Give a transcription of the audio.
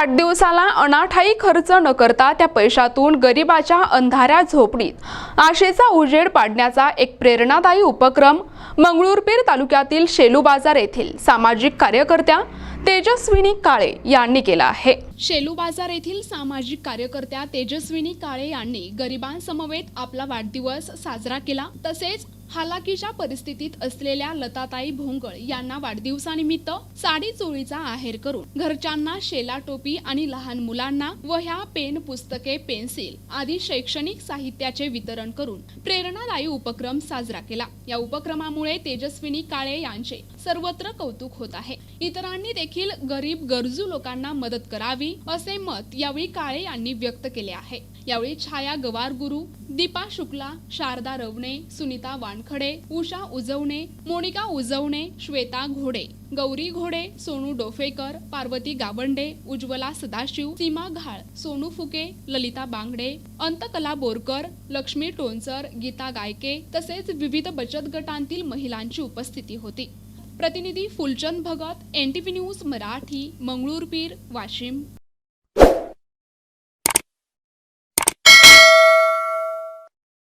वाढदिवसाला अनाठायी खर्च न करता त्या पैशातून गरिबाच्या अंधाऱ्या झोपडीत आशेचा उजेड पाडण्याचा एक प्रेरणादायी उपक्रम मंगरुळपीर तालुक्यातील शेलू बाजार येथील सामाजिक कार्यकर्त्या तेजस्विनी काळे यांनी केला आहे। शेलू बाजार येथील सामाजिक कार्यकर्त्या तेजस्विनी काळे यांनी गरिबांसमवेत आपला वाढदिवस साजरा केला। तसेच हालाकीच्या परिस्थितीत असलेल्या लताताई भोंगळ यांना वाढदिवसानिमित्त साडी चोळीचा आहेर करून घरच्यांना शेला टोपी आणि लहान मुलांना वह्या, पेन, पुस्तके, पेन्सिल आदी शैक्षणिक साहित्याचे वितरण करून प्रेरणादायी उपक्रम साजरा केला। या उपक्रमामुळे तेजस्विनी काळे यांचे सर्वत्र कौतुक होत आहे। इतरांनी देखील गरीब गरजू लोकांना मदत करावी असे मत यावेळी काळे यांनी व्यक्त केले आहे। यावेळी छाया गवारगुरु, दीपा शुक्ला, शारदा रवणे, सुनीता वानखडे, उषा उजवणे, मोनिका उजवणे, श्वेता घोडे, गौरी घोडे, सोनू डोफेकर, पार्वती गावंडे, उज्ज्वला सदाशिव, सीमा घाळ, सोनू फुके, ललिता बांगडे, अंतकला बोरकर, लक्ष्मी टोनसर, गीता गायके तसेच विविध बचत गटांतील महिलांची उपस्थिती होती। प्रतिनिधी फुलचंद भगत, NTV न्यूज मराठी, मंगरुळपीर, वाशिम।